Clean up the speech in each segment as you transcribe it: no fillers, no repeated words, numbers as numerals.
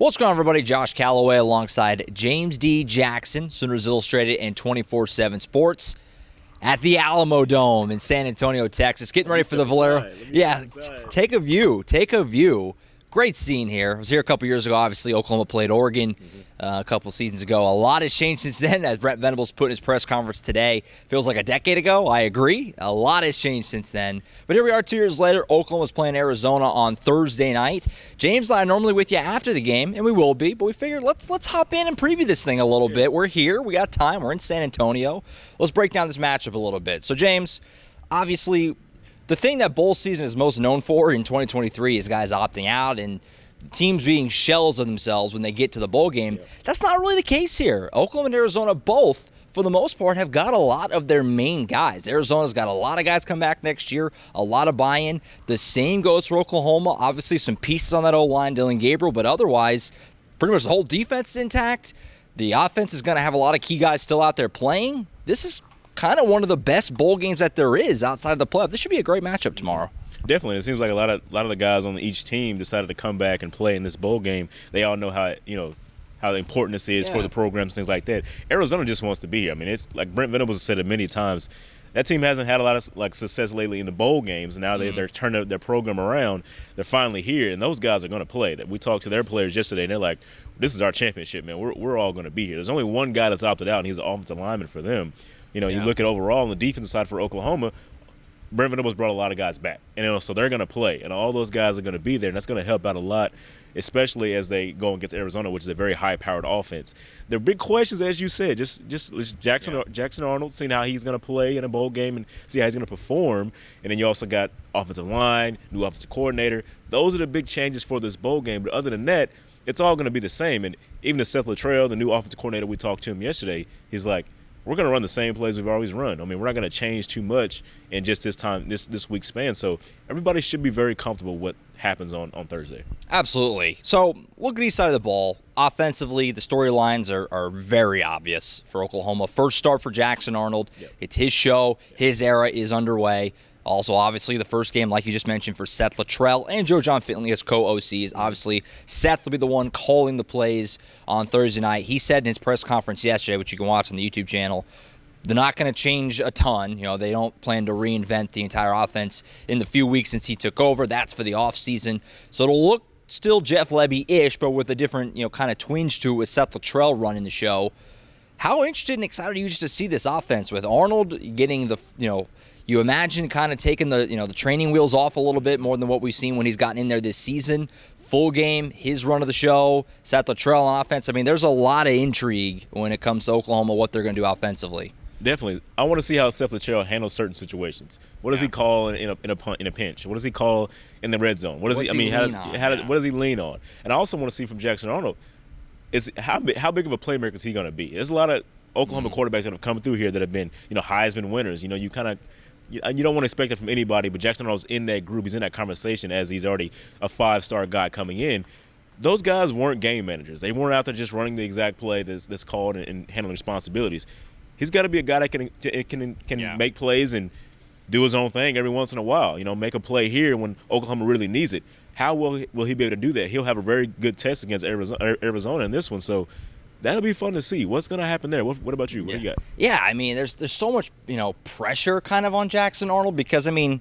What's going on, everybody? Josh Callaway alongside James D. Jackson, Sooners Illustrated and 24/7 Sports at the Alamodome in San Antonio, Texas. Getting ready for the Valero. Yeah, take a view. Take a view. Great scene here. I was here a couple years ago. Obviously, Oklahoma played Oregon a couple seasons ago. A lot has changed since then, as Brent Venables put in his press conference today. Feels like a decade ago. I agree. A lot has changed since then. But here we are 2 years later. Oklahoma's playing Arizona on Thursday night. James and I are normally with you after the game, and we will be, but we figured let's hop in and preview this thing a little bit. We're here. We got time. We're in San Antonio. Let's break down this matchup a little bit. So, James, obviously, the thing that bowl season is most known for in 2023 is guys opting out and teams being shells of themselves when they get to the bowl game. Yeah. That's not really the case here. Oklahoma and Arizona both, for the most part, have got a lot of their main guys. Arizona's got a lot of guys come back next year, a lot of buy-in. The same goes for Oklahoma. Obviously, some pieces on that O-line, Dylan Gabriel, but otherwise, pretty much the whole defense is intact. The offense is going to have a lot of key guys still out there playing. This is kind of one of the best bowl games that there is outside of the playoff. This should be a great matchup tomorrow. Definitely. It seems like a lot of the guys on each team decided to come back and play in this bowl game. They all know how important this is for the programs, things like that. Arizona just wants to be here. I mean, it's like Brent Venables has said it many times. That team hasn't had a lot of success lately in the bowl games. Now they're turning their program around. They're finally here, and those guys are going to play. We talked to their players yesterday, and they're like, "This is our championship, man. We're all going to be here." There's only one guy that's opted out, and he's an offensive lineman for them. You look at overall on the defensive side for Oklahoma, Brent Venables brought a lot of guys back. And so they're going to play, and all those guys are going to be there, and that's going to help out a lot, especially as they go against Arizona, which is a very high-powered offense. There are big questions, as you said, just Jackson Arnold, seeing how he's going to play in a bowl game and see how he's going to perform. And then you also got offensive line, new offensive coordinator. Those are the big changes for this bowl game. But other than that, it's all going to be the same. And even the Seth Luttrell, the new offensive coordinator, we talked to him yesterday, he's like, we're going to run the same plays we've always run. I mean, we're not going to change too much in just this week's span. So everybody should be very comfortable with what happens on Thursday. Absolutely. So look at each side of the ball. Offensively, the storylines are very obvious for Oklahoma. First start for Jackson Arnold. Yep. It's his show. Yep. His era is underway. Also, obviously, the first game, like you just mentioned, for Seth Luttrell and Joe John Finley as co-OCs. Obviously, Seth will be the one calling the plays on Thursday night. He said in his press conference yesterday, which you can watch on the YouTube channel, they're not going to change a ton. They don't plan to reinvent the entire offense in the few weeks since he took over. That's for the offseason. So it'll look still Jeff Lebby-ish, but with a different, kind of twinge to it with Seth Luttrell running the show. How interested and excited are you just to see this offense with Arnold getting the, you imagine kind of taking the training wheels off a little bit more than what we've seen when he's gotten in there this season. Full game, his run of the show, Seth Luttrell on offense. I mean, there's a lot of intrigue when it comes to Oklahoma, what they're going to do offensively. Definitely. I want to see how Seth Luttrell handles certain situations. What does he call in a pinch? What does he call in the red zone? What does what does he lean on? And I also want to see from Jackson Arnold is how big of a playmaker is he going to be? There's a lot of Oklahoma quarterbacks that have come through here that have been Heisman winners. You don't want to expect it from anybody, but Jackson Arnold's in that group. He's in that conversation as he's already a 5-star guy coming in. Those guys weren't game managers. They weren't out there just running the exact play that's called and handling responsibilities. He's got to be a guy that can make plays and do his own thing every once in a while. Make a play here when Oklahoma really needs it. How will he be able to do that? He'll have a very good test against Arizona in this one. So that'll be fun to see. What's going to happen there? What about you? What do you got? Yeah, I mean, there's so much pressure kind of on Jackson Arnold because, I mean,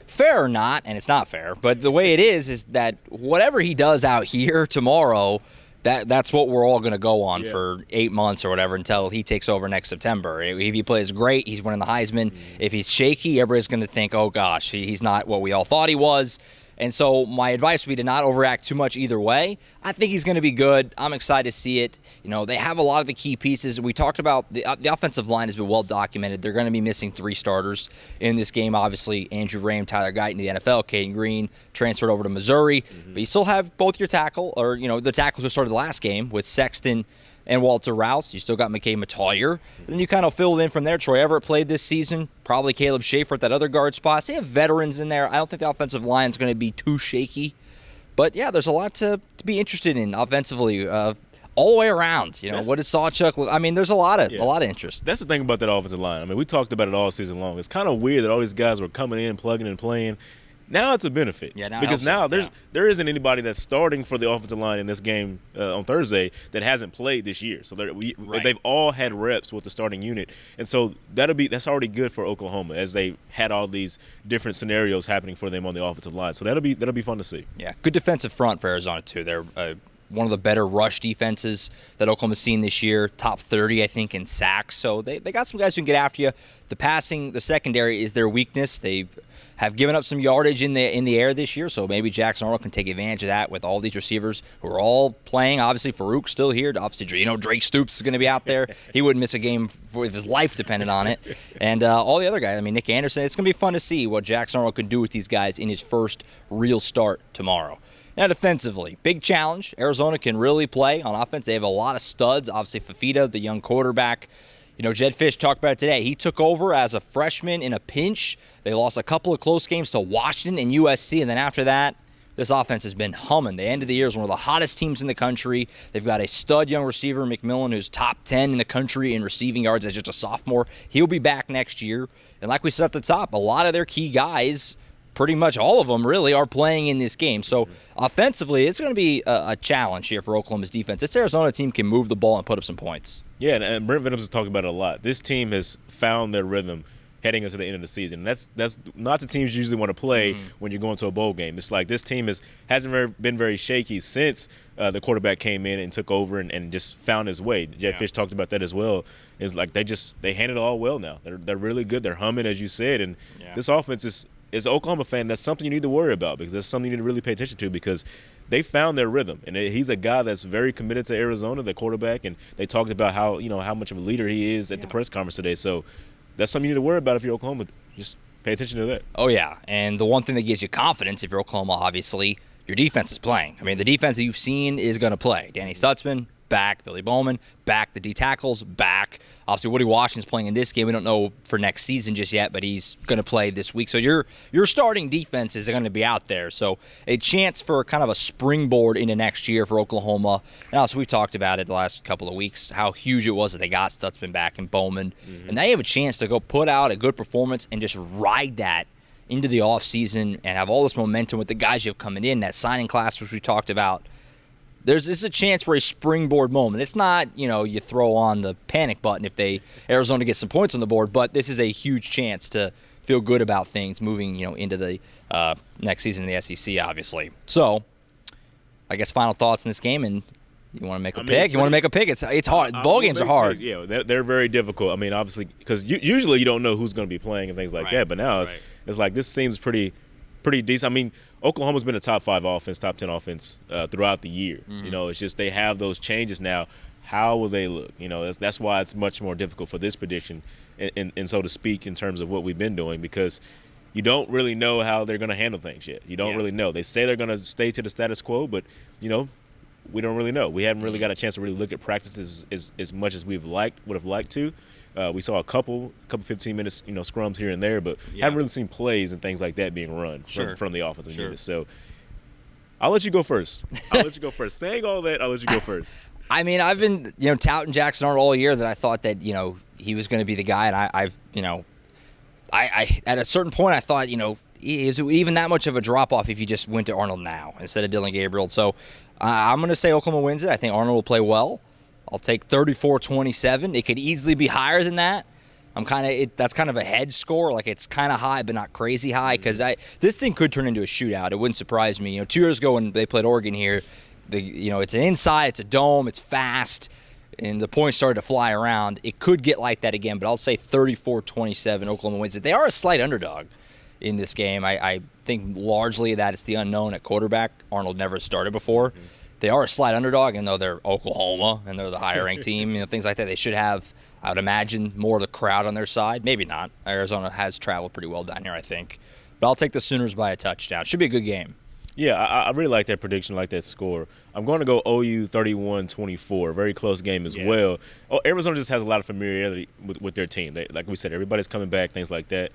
fair or not, and it's not fair, but the way it is that whatever he does out here tomorrow, that's what we're all going to go on for 8 months or whatever until he takes over next September. If he plays great, he's winning the Heisman. If he's shaky, everybody's going to think, oh, gosh, he's not what we all thought he was. And so my advice would be to not overreact too much either way. I think he's going to be good. I'm excited to see it. They have a lot of the key pieces. We talked about the offensive line has been well documented. They're going to be missing 3 starters in this game. Obviously, Andrew Rame, Tyler Guyton to the NFL, Caden Green transferred over to Missouri. But you still have both your tackle, or, the tackles who started the last game with Sexton and Walter Rouse. You still got McKay Metallier. And then you kind of filled in from there. Troy Everett played this season. Probably Caleb Schaefer at that other guard spot. So they have veterans in there. I don't think the offensive line is going to be too shaky. But, yeah, there's a lot to be interested in offensively all the way around. What does Sawchuk look? I mean, there's a lot of interest. That's the thing about that offensive line. I mean, we talked about it all season long. It's kind of weird that all these guys were coming in, plugging and playing. Now it's a benefit. Yeah, now because now there isn't anybody that's starting for the offensive line in this game on Thursday that hasn't played this year. So they've all had reps with the starting unit, and so that's already good for Oklahoma as they had all these different scenarios happening for them on the offensive line. So that'll be fun to see. Yeah, good defensive front for Arizona too. They're one of the better rush defenses that Oklahoma's seen this year. Top 30, I think, in sacks. So they got some guys who can get after you. The secondary is their weakness. They have given up some yardage in the air this year, so maybe Jackson Arnold can take advantage of that with all these receivers who are all playing. Obviously, Farouk's still here. Obviously, Drake Stoops is going to be out there. He wouldn't miss a game if his life depended on it. And all the other guys, Nick Anderson. It's going to be fun to see what Jackson Arnold can do with these guys in his first real start tomorrow. Now, defensively, big challenge. Arizona can really play on offense. They have a lot of studs. Obviously, Fafita, the young quarterback. Jed Fish talked about it today. He took over as a freshman in a pinch. They lost a couple of close games to Washington and USC, and then after that, this offense has been humming. The end of the year is one of the hottest teams in the country. They've got a stud young receiver, McMillan, who's top 10 in the country in receiving yards as just a sophomore. He'll be back next year. And like we said at the top, a lot of their key guys, pretty much all of them really, are playing in this game. So offensively, it's going to be a challenge here for Oklahoma's defense. This Arizona team can move the ball and put up some points. Yeah, and Brent Venables has talked about it a lot. This team has found their rhythm heading into the end of the season. That's not the teams you usually want to play when you're going to a bowl game. It's like this team hasn't been very shaky since the quarterback came in and took over and just found his way. Jed Fish talked about that as well. It's like they handle it all well now. They're really good. They're humming, as you said, and this offense is as an Oklahoma fan, that's something you need to worry about because that's something you need to really pay attention to because they found their rhythm. And he's a guy that's very committed to Arizona, the quarterback, and they talked about how much of a leader he is at the press conference today. So that's something you need to worry about if you're Oklahoma. Just pay attention to that. Oh, yeah. And the one thing that gives you confidence if you're Oklahoma, obviously, your defense is playing. The defense that you've seen is going to play. Danny Stutzman, back. Billy Bowman, back. The D tackles, back. Obviously, Woody Washington's playing in this game. We don't know for next season just yet, but he's going to play this week. So your starting defenses are going to be out there. So a chance for kind of a springboard into next year for Oklahoma. And also, we've talked about it the last couple of weeks, how huge it was that they got Stutzman back and Bowman. And now you have a chance to go put out a good performance and just ride that into the offseason and have all this momentum with the guys you have coming in, that signing class, which we talked about. This is a chance for a springboard moment. It's not, you throw on the panic button if Arizona gets some points on the board, but this is a huge chance to feel good about things moving, into the next season in the SEC, obviously. So, I guess final thoughts in this game, and you want to make a pick? You want to make a pick? It's hard. Bowl games are hard. Yeah, they're very difficult. Obviously, because usually you don't know who's going to be playing and things like that, but now it's like this seems pretty decent. Oklahoma's been a top 5 offense, top 10 offense throughout the year. It's just they have those changes now. How will they look? That's why it's much more difficult for this prediction, and so to speak, in terms of what we've been doing, because you don't really know how they're going to handle things yet. You don't really know. They say they're going to stay to the status quo, but we don't really know. We haven't really got a chance to really look at practices as much as would have liked to. We saw a couple 15-minute scrums here and there, but haven't really seen plays and things like that being run from the offensive unit. So I'll let you go first. Saying all that, I'll let you go first. I've been touting Jackson Arnold all year that I thought that he was going to be the guy, and I at a certain point I thought is it even that much of a drop off if you just went to Arnold now instead of Dylan Gabriel? So I'm going to say Oklahoma wins it. I think Arnold will play well. I'll take 34-27. It could easily be higher than that. That's kind of a hedge score. Like, it's kind of high, but not crazy high, because this thing could turn into a shootout. It wouldn't surprise me. 2 years ago when they played Oregon here, it's an inside, it's a dome, it's fast, and the points started to fly around. It could get like that again, but I'll say 34-27. Oklahoma wins it. They are a slight underdog in this game. I think largely that it's the unknown at quarterback. Arnold never started before. They are a slight underdog, and though they're Oklahoma and they're the higher-ranked team, things like that, they should have, I would imagine, more of the crowd on their side. Maybe not. Arizona has traveled pretty well down here, I think. But I'll take the Sooners by a touchdown. Should be a good game. Yeah, I really like that prediction, like that score. I'm going to go OU 31-24, very close game as well. Arizona just has a lot of familiarity with their team. Like we said, everybody's coming back, things like that.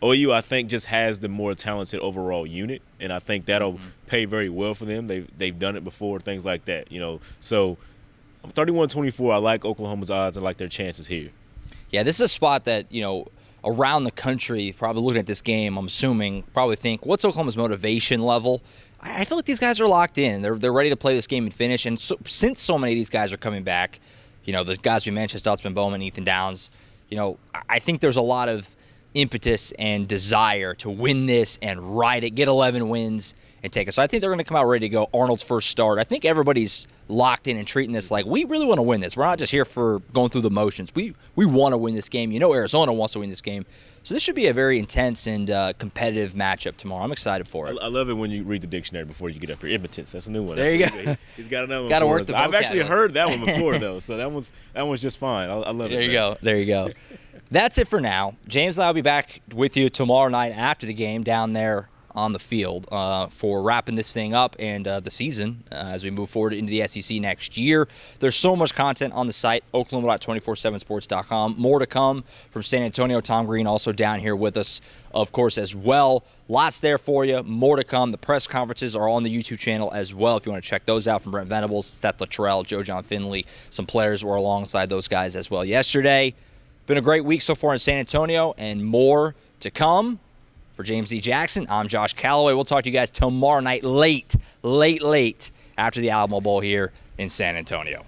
OU, I think, just has the more talented overall unit, and I think that'll pay very well for them. They've done it before, things like that, So 31-24, I like Oklahoma's odds. I like their chances here. Yeah, this is a spot that, around the country, probably looking at this game, I'm assuming, probably think, what's Oklahoma's motivation level? I feel like these guys are locked in. They're ready to play this game and finish. And so, since so many of these guys are coming back, the guys we mentioned, Stutzman, Bowman, Ethan Downs, I think there's a lot of impetus and desire to win this and ride it, get 11 wins, and take it. So I think they're going to come out ready to go. Arnold's first start. I think everybody's locked in and treating this like we really want to win this. We're not just here for going through the motions. We want to win this game. Arizona wants to win this game. So this should be a very intense and competitive matchup tomorrow. I'm excited for it. I love it when you read the dictionary before you get up here. Impotence. That's a new one. There you go. He's got another one. Got to work the vocab. I've actually heard that one before, though, so that one's just fine. I love it. There you go. That's it for now. James and I will be back with you tomorrow night after the game down there on the field for wrapping this thing up and the season as we move forward into the SEC next year. There's so much content on the site, oklahoma.247sports.com. More to come from San Antonio. Tom Green also down here with us, of course, as well. Lots there for you. More to come. The press conferences are on the YouTube channel as well if you want to check those out from Brent Venables, Seth Luttrell, Joe John Finley. Some players were alongside those guys as well yesterday. Been a great week so far in San Antonio and more to come. For James D. Jackson, I'm Josh Callaway. We'll talk to you guys tomorrow night late after the Alamo Bowl here in San Antonio.